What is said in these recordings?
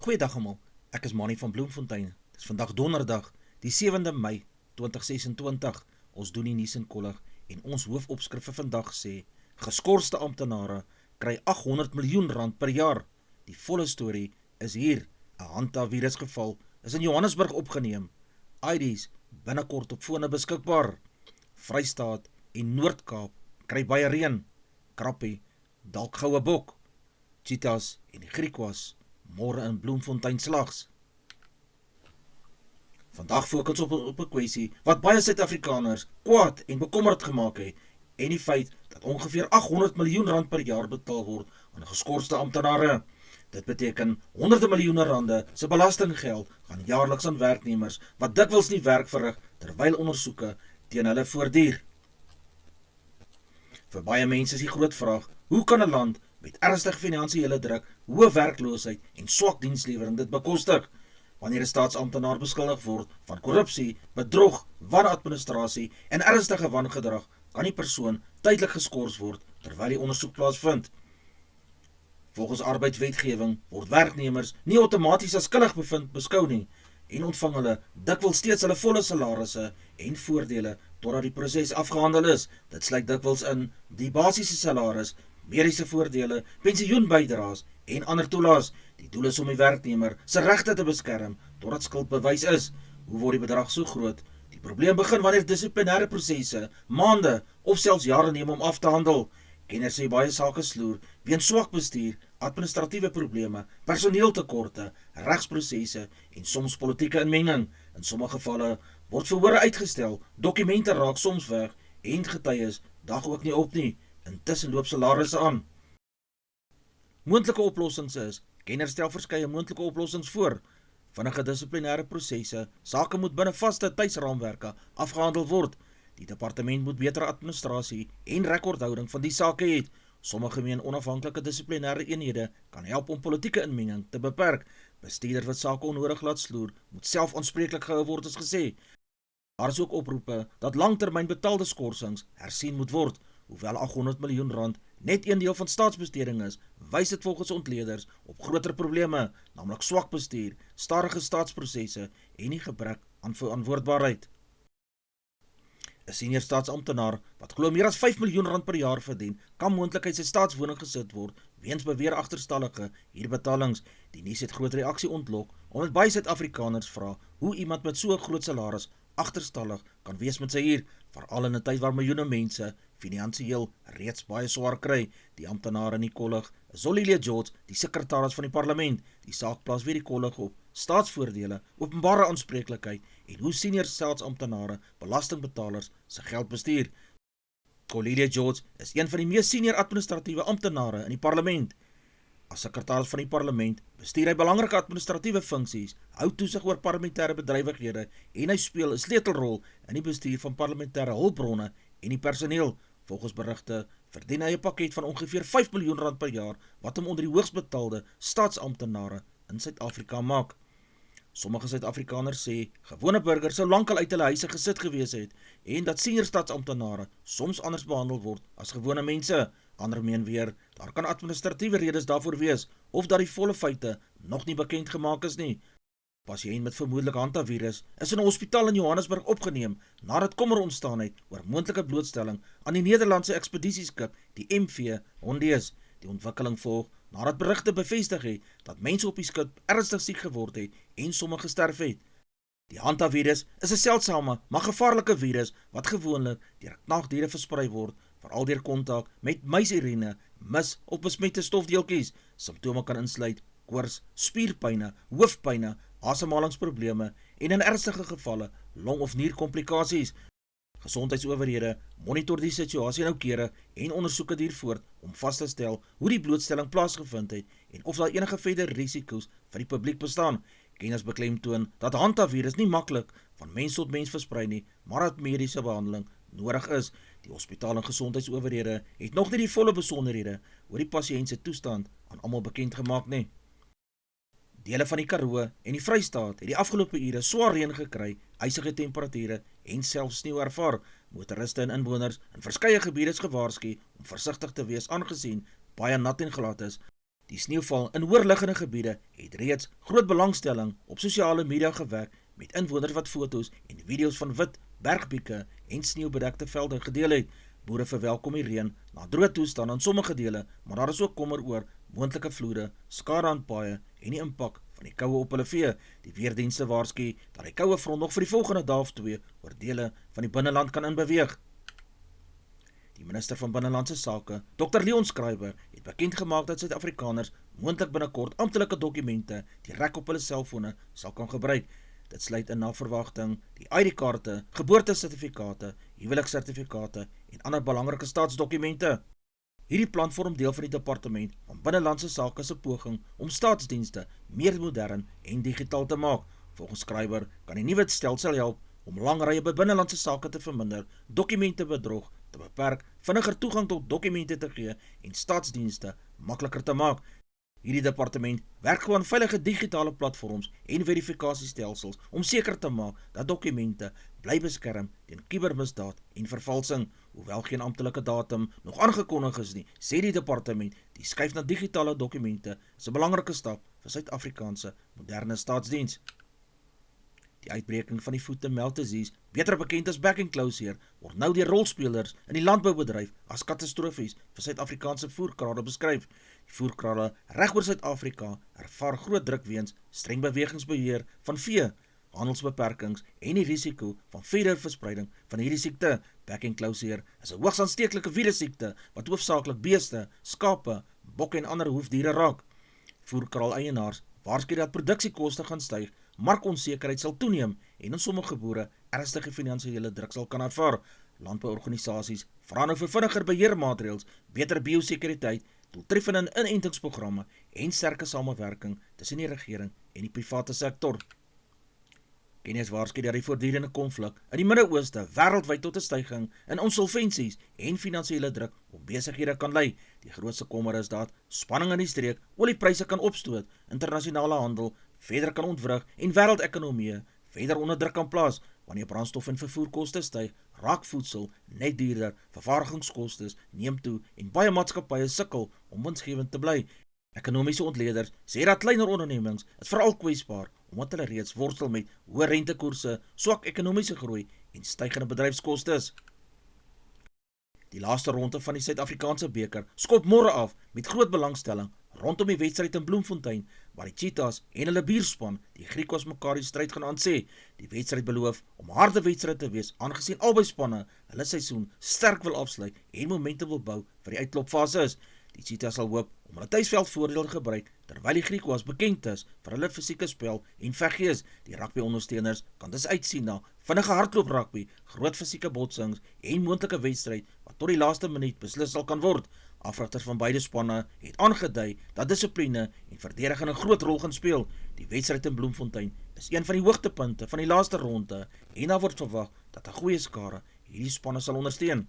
Goeiedag almal, ek is Manie van Bloemfontein. Het is vandag donderdag, die 7de Mei 2026. Ons doen die nuus in kollig en ons hoofopskrif vir vandag sê: geskorste amptenare kry 800 miljoen rand per jaar. Die volle storie is hier. 'n Hantavirusgeval is in Johannesburg opgeneem. IDs binnekort op fone beskikbaar. Vrystaat en Noord-Kaap kry baie reën. Krappie, dalk goue bok. Cheetahs en die Griekwas môre in Bloemfontein slags. Vandag fokus op 'n kwessie wat baie Suid-Afrikaners kwaad en bekommerd gemaak het, en die feit dat ongeveer 800 miljoen rand per jaar betaal word aan geskorste amptenare. Dit beteken honderde miljoene rande se belastinggeld gaan jaarliks aan werknemers wat dikwels nie werk verrig terwyl ondersoeke teen hulle voortduur. Vir baie mense is die groot vraag: hoe kan 'n land met ernstige finansiële druk, hoë werkloosheid en swak dienslewering dit bekostig? Wanneer 'n staatsamptenaar beskuldig word van korrupsie, bedrog, wanadministrasie en ernstige wangedrag, kan die persoon tydelik geskort word terwyl die ondersoek plaasvind. Volgens arbeidswetgewing word werknemers nie outomaties as skuldig bevind beskou nie en ontvang hulle dikwels steeds hulle volle salarisse en voordele totdat die proses afgehandel is. Dit sluit dikwels in die basiese salaris, mediese voordele, pensioenbydraes en ander toelaas. Die doel is om die werknemer se regte te beskerm totdat skuld bewys is. Hoe word die bedrag so groot? Die probleem begin wanneer dissiplinêre prosesse maande of selfs jare neem om af te handel. Kenners sê baie sake sloer weens swak bestuur, administratiewe probleme, personeeltekorte, regsprosesse en soms politieke inmenging. In sommige gevalle word verhore uitgestel, dokumente raak soms weg en getuies dag ook nie op nie. Intussen loop salarisse aan. Moontlike oplossings is: kenners stel verskeie moontlike oplossings voor. Vinnige dissiplinêre prosesse, sake moet binne vaste tydsraamwerke afgehandel word. Die departement moet beter administrasie en rekordhouding van die sake hê. Sommige meen onafhanklike dissiplinêre eenhede kan help om politieke inmenging te beperk. Bestuurders wat sake onnodig laat sloer, moet self aanspreeklik gehou word, is gesê. Daar is ook oproepe dat langtermyn betaalde skorsings hersien moet word. Hoewel 800 miljoen rand net een deel van staatsbesteding is, wys dit volgens ontleeders op groter probleme, naamlik swak bestuur, stadige staatsprosesse en die gebrek aan verantwoordbaarheid. 'n Senior staatsamptenaar wat glo meer as 5 miljoen rand per jaar verdien, kan moontlik uit sy staatswoning gesit word weens beweer agterstallige huurbetalings. Die nuus het groot reaksie ontlok omdat baie Suid-Afrikaners vra hoe iemand met so 'n groot salaris agterstallig kan wees met sy huur, veral in 'n tyd waar miljoene mense finansiëel reeds baie swaar kry. Die amptenaar in die kollig is Zolilia George, die sekretaris van die parlement. Die saak plaas weer die kollig op staatsvoordele, openbare aanspreeklikheid en hoe senior staatsamptenare belastingbetalers se geld bestuur. Zolilia George is een van die mees senior administratiewe amptenare in die parlement. As sekretaris van die parlement bestuur hy belangrike administratiewe funksies, hou toesig oor parlementêre bedrywighede en hy speel 'n sleutelrol in die bestuur van parlementêre hulpbronne en die personeel. Volgens berigte verdien hy 'n pakket van ongeveer 5 miljoen rand per jaar, wat hom onder die hoogs betaalde staatsamptenare in Suid-Afrika maak. Sommige Suid-Afrikaners sê gewone burgers sou lankal uit hulle huise gesit gewees het en dat senior staatsamptenare soms anders behandel word as gewone mense. Ander meen weer, daar kan administratiewe redes daarvoor wees of dat die volle feite nog nie bekend gemaak is nie. Pasiënt met vermoedelik hantavirus is in 'n hospitaal in Johannesburg opgeneem nadat kommer ontstaan het oor moontlike blootstelling aan die Nederlandse ekspedisieskip, die MV Hondius. Die ontwikkeling volg nadat berigte bevestig het dat mense op die skip ernstig siek geword het en sommige gesterf het. Die hantavirus is 'n seldsame, maar gevaarlike virus wat gewoonlik deur knagdiere versprei word, veral deur kontak met muisurine, mis of besmette stofdeeltjies. Simptome kan insluit koors, spierpyne, hoofpyne, asemhalingsprobleme en in ernstige gevalle long- of nierkomplikasies. Gesondheidsowerhede monitor die situasie noukeurig en ondersoeke duur voort om vas te stel hoe die blootstelling plaasgevind het en of daar enige verdere risiko's vir die publiek bestaan. Kenners beklemtoon dat hantavirus nie maklik van mens tot mens versprei nie, maar dat mediese behandeling nodig is. Die hospitaal en gesondheidsowerhede het nog nie die volle besonderhede oor die pasiënt se toestand aan almal bekend gemaak nie. Dele van die Karoo en die Vrystaat het die afgelope ure swaar reën gekry, ysige temperature en selfs sneeu ervaar. Motoriste en inwoners in verskeie gebiede is gewaarsku om versigtig te wees aangesien baie nat en glad is. Die sneeuval in hoërliggende gebiede het reeds groot belangstelling op sosiale media gewek met inwoners wat foto's en video's van wit bergpieke en sneeubedekte velde gedeel het. Boere verwelkom die reën na droë toestand in sommige dele, maar daar is ook kommer oor moontlike vloede, skade aan paaie en die impak van die koue op hulle vee. Die weerdienste waarsku dat die koue front nog vir die volgende dag of 2 oor dele van die binneland kan inbeweeg. Die minister van Binnelandse Sake, Dr. Leon Schreiber, het bekend gemaak dat Suid-Afrikaners moontlik binnekort amptelike dokumente direk op hulle selfone sal kan gebruik. Dit sluit in na verwagting die ID-kaarte, geboortesertifikate, huweliksertifikate en ander belangrike staatsdokumente. Hierdie plan vorm deel van die departement van Binnelandse Sake se poging om staatsdienste meer modern en digitaal te maak. Volgens Schreiber kan die nuwe stelsel help om lang rye by binnelandse sake te verminder, dokumentebedrog te beperk, vinniger toegang tot dokumente te gee en staatsdienste makliker te maak. Hierdie departement werk gewoon veilige digitale platforms en verifikasiestelsels om seker te maak dat dokumente bly beskerm teen kubermisdaad en vervalsing. Hoewel geen amptelike datum nog aangekondig is nie, sê die departement die skuif na digitale dokumente is 'n belangrike stap vir Suid-Afrikaanse moderne staatsdiens. Die uitbreking van die foot-and-mouth disease, beter bekend as back enclosure, word nou deur rolspelers in die landboubedryf as katastrofies vir Suid-Afrikaanse voerkrale beskryf. Die voerkrale reg oor Suid-Afrika ervaar groot druk weens streng bewegingsbeheer van vee, handelsbeperkings en die risiko van verdere verspreiding van hierdie siekte. Back enclosure is 'n hoogs aansteeklike virussiekte wat hoofsaaklik beeste, skape, bokke en ander hoefdiere raak. Voerkraal-eienaars waarsku dat produksiekoste gaan styg, markonsekerheid sal toeneem en in sommige boere ernstige finansiële druk sal kan ervaar. Landbouorganisasies vra nou vir vinniger beheermaatreëls, beter biosekuriteit, doeltreffende inentingsprogramme en sterke samewerking tussen die regering en die private sektor. Kennis waarsku dat die voortdurende konflik in die Midde-Ooste wêreldwyd tot 'n stygings in insolventies en finansiële druk op besighede kan lei. Die grootste kommer is dat spanning in die streek oliepryse kan opstoot, internasionale handel verder kan ontwrig en wêreldekonomieë verder onder druk kan plaas. Wanneer brandstof en vervoerkoste styg, raak voedsel net duurder, vervaardigingskoste neem toe en baie maatskappye sukkel om winsgewend te bly. Ekonomiese ontleeders sê dat kleiner ondernemings is veral kwesbaar omdat hulle reeds worstel met hoë rentekoerse, swak ekonomiese groei en stygende bedryfskoste. Die laaste ronde van die Suid-Afrikaanse beker skop môre af met groot belangstelling rondom die wedstryd in Bloemfontein, waar die Cheetahs en hulle buurspan die Griekwas mekaar die stryd gaan aansê. Die wedstryd beloof om 'n harde wedstryd te wees, aangesien albei spanne hulle seisoen sterk wil afsluit en momentum wil bou vir die uitklopfase is. Die Cheetahs sal hoop om hulle tuisveldvoordeel te gebruik, terwyl die Griekwas bekend is vir hulle fisieke spel en veggees. Die rugby-ondersteuners kan dus uitsien na vinnige hardloop rugby, groot fisieke botsings en moontlike wedstryd wat tot die laaste minuut beslis sal kan word. Afrigters van beide spanne het aangedui dat dissipline en verdediging 'n groot rol gaan speel. Die wedstryd in Bloemfontein is een van die hoogtepunte van die laaste ronde en daar word verwag dat 'n goeie skare hierdie spanne sal ondersteun.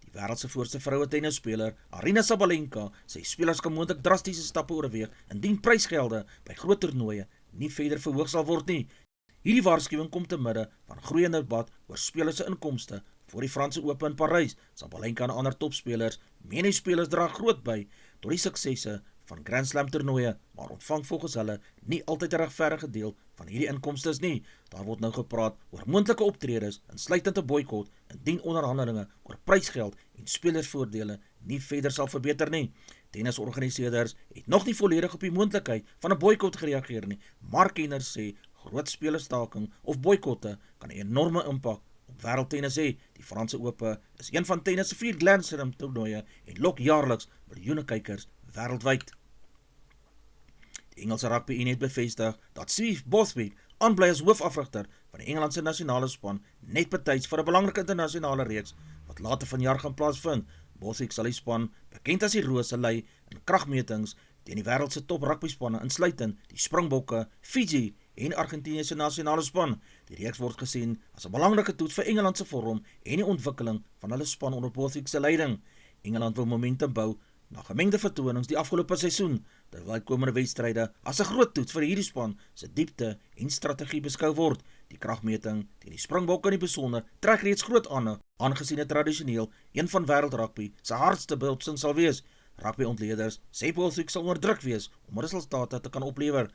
Die wêreld se voorste vroue tennisspeler, Aryna Sabalenka, sê spelers kan moontlik drastiese stappe oorweeg indien prysgelde by groot toernooie nie verder verhoog sal word nie. Hierdie waarskuwing kom te midde van groeiende debat oor spelers se inkomste. Voor die Franse Ope in Parys, Sabalenka en ander topspelers, meen die spelers dra groot by tot die suksesse van Grand Slam toernooie, maar ontvang volgens hulle nie altyd 'n regverdige deel van hierdie inkomstes nie. Daar word nou gepraat oor moontlike optredes, insluitend 'n boikot, indien onderhandelinge oor prysgeld en spelersvoordele nie verder sal verbeter nie. Tennisorganiseerders het nog nie volledig op die moontlikheid van 'n boikot gereageer nie, maar kenners sê groot spelerstaking of boikotte kan 'n enorme impak op wêreldtennis hê. Die Franse Ope is een van tennis se 4 Grand Slam toernooie en lok jaarliks miljoene kykers wêreldwyd. Die Engelse Rugby Unie het bevestig dat Steve Borthwick aanbly as hoofafrigter van die Engelandse nasionale span net betyds vir 'n belangrike internasionale reeks wat later vanjaar gaan plaasvind. Borthwick sal die span, bekend as die Rose, lei in kragmetings teen die wêreld se top rugbyspanne insluitend die Springbokke, Fiji en Argentinië se nasionale span. Die reeks word gesien as 'n belangrike toets vir Engeland se vorm en die ontwikkeling van hulle span onder Borthwick se leiding. Engeland wil momentum bou na gemengde vertonings die afgelope seisoen, terwyl komende wedstryde as 'n groot toets vir hierdie span se diepte en strategie beskou word. Die kragmeting teen die Springbokke in die besonder trek reeds groot aangesien dit tradisioneel een van wêreldrugby se hardste botsing sal wees. Rugby-ontleeders sê Potgieter sal onder druk wees om resultate te kan oplewer.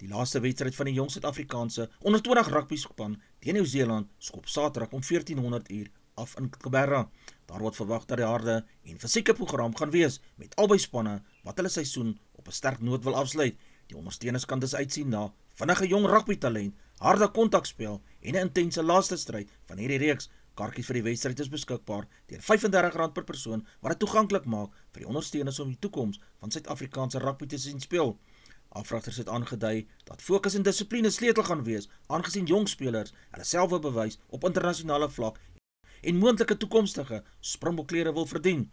Die laaste wedstryd van die jong Suid-Afrikaanse onder 20 rugbyspan teen Nieu-Seeland skop Saterdag om 1400 uur af in Canberra. Daar word verwag dat die harde en fisieke program gaan wees met albei spanne wat hulle seisoen op 'n sterk noot wil afsluit. Die ondersteuners kan dus uitsien na vinnige jong rugbytalent, harde kontakspel en 'n intense laaste stryd van hierdie reeks. Kaartjies vir die wedstryd is beskikbaar teen R35 per persoon wat dit toeganklik maak vir die ondersteuners om die toekoms van Suid-Afrikaanse rugby te sien speel. Afrigters het aangedui dat fokus en dissipline sleutel gaan wees, aangesien jong spelers hulle self wil bewys op internasionale vlak en moontlike toekomstige Springbokklere wil verdien.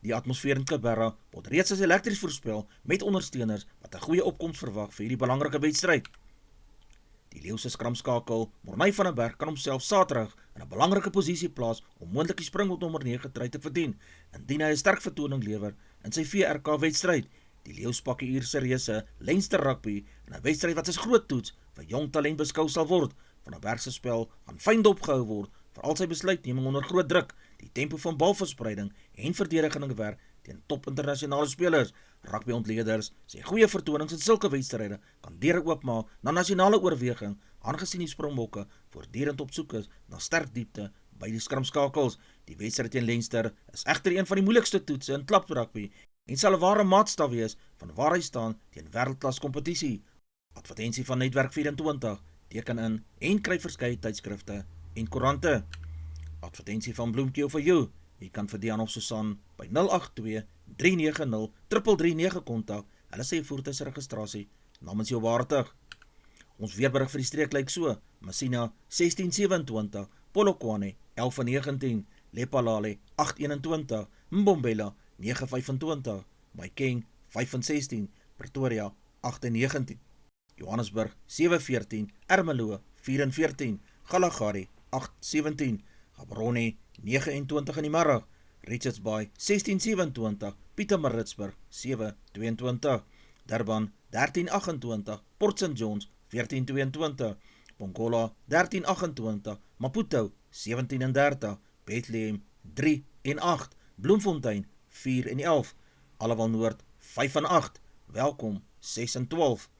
Die atmosfeer in Canberra word reeds as elektries voorspel met ondersteuners wat 'n goeie opkoms verwag vir hierdie belangrike wedstryd. Die Leeu se skramskakel, Morney van der Berg, kan homself Saterdag in 'n belangrike posisie plaas om moontlik die Springbok nommer 9 trui te verdien, indien hy 'n sterk vertoning lewer in sy VRK-wedstryd. Die Leeu's pak die Ierse reuse Leinster Rugby in 'n wedstryd wat as groot toets vir jong talent beskou sal word. Van der Berg se spel gaan fyn dopgehou word, veral sy besluitneming onder groot druk, die tempo van balverspreiding en verdediging werk teen top internasionale spelers. Rugby-ontleeders sê goeie vertonings in sulke wedstryde kan deure oopmaak na nasionale oorweging, aangesien die Springbokke voortdurend op soek is na sterk diepte by die skramskakels. Die wedstryd teen Leinster is egter een van die moeilikste toetse in klaprugby en sal 'n ware maatstaf wees van waar hy staan teen wêreldklas kompetisie. Advertensie van Netwerk 24, teken in en kry verskeie tydskrifte en koerante. Advertensie van Bloemkeel vir jou. Jy kan vir Dian of Susan by 082-390-339 kontak. Hulle sê voertuigregistrasie namens jou waardig. Ons weerberig vir die streek lyk so: Messina 1627, Polokwane 1119, Lephalale 821, Mbombela 925, Maikeng 516, Pretoria 819, Johannesburg 714, Ermelo 414, Galagari 817, Gaborone 29 in die middag, Richards Bay 1627, Pietermaritzburg 722, Durban 1328, Port St Johns 1422, Pongola 1328, Maputo 1730, Bethlehem 3 en 8, Bloemfontein 4 en 11, Allewal Noord 5 en 8, Welkom 6 en 12,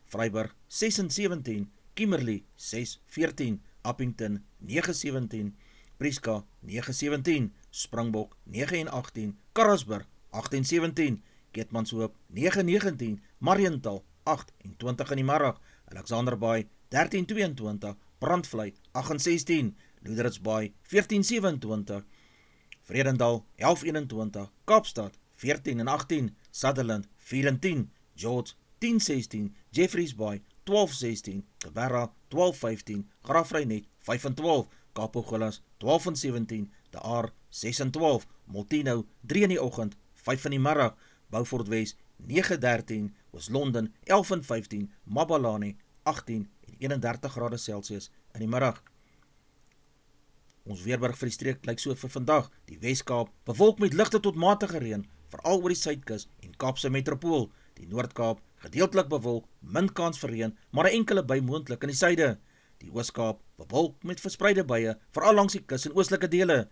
Vryburg 6 en 17, Kimberley 6, 14, Appington 9, 17, Prieska 9, 17, Springbok 9 en 18, Karasburg 8 en 17, Keetmanshoop 9, 19, Mariental 8 en 20 in die middag, Alexanderbaai 13, 22, Brandvlei 8 en 16, Loederitsbaai 14, 27, Vredendal 11, 21, Kaapstad 14 en 18, Sutherland 4 en 10, George 10, 16, Jeffreys Bay 12, 16, Canberra 12, 15, Graafrenet 5 en 12, Kaapogillas 12 en 17, De Aar 6 en 12, Molteno 3 in die oggend, 5 in die middag, Beaufort Wes 9, 13, Oos-London 11 en 15, Mabalane 18 en 31 grade Celsius in die middag. Ons weerberig vir die streek lyk so vir vandag: die Wes-Kaap bewolk met ligte tot matige reën, veral oor die suidkus en Kaapse metropool. Die Noord-Kaap gedeeltelik bewolk, min kans vir reën, maar 'n enkele by moontlik in die suide. Die Oos-Kaap bewolk met verspreide buie, veral langs die kus en oostelike dele.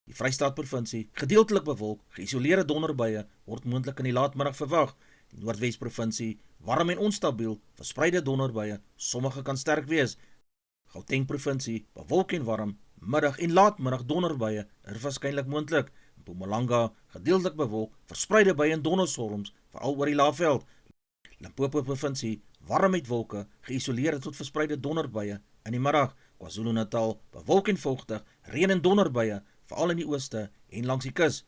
Die Vrystaat-provinsie gedeeltelik bewolk, geïsoleerde donderbuie word moontlik in die laatmiddag verwag. Die Noordwes-provinsie warm en onstabiel, verspreide donderbuie, sommige kan sterk wees. Gauteng-provinsie bewolk en warm, middag en laatmiddag donderbuie is waarskynlik moontlik. Mpumalanga gedeeltelik bewolk, verspreide buie en donderstorms, veral oor die Laagveld. Limpopo-provinsie warm met wolke, geïsoleerde tot verspreide donderbuie in die middag. KwaZulu-Natal bewolk en vochtig, reën en donderbuie, veral in die ooste en langs die kus.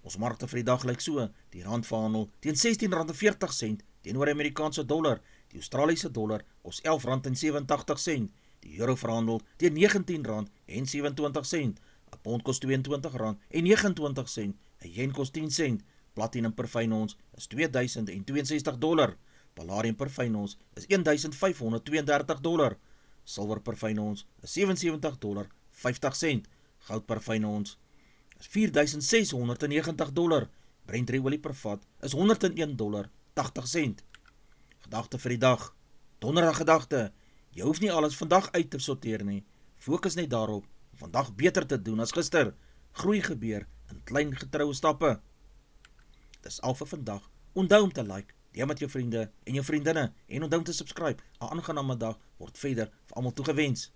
Ons markte vir die dag lyk so: die rand verhandel teen R16.40 teenoor die Amerikaanse dollar, die Australiese dollar kos R11.87, die euro verhandel teen R19.27, 'n pond kos R22.29, 'n yen kos 10 sent, platinum per fyn ons is $2062, palladium per fyn ons is $1532, silwer per fyn ons is $77.50, goud per fyn ons is $4690, Brent olie per vat is $101.80. Gedagte vir die dag: donderdag gedagte, jy hoef nie alles vandag uit te sorteer nie, fokus net daarop om vandag beter te doen as gister. Groei gebeur in klein getroue stappe. Dis al vir vandag. Onthou om te like, deel met jou vriende en jou vriendinne en onthou om te subscribe. 'n Aangename dag word verder vir almal toegewens.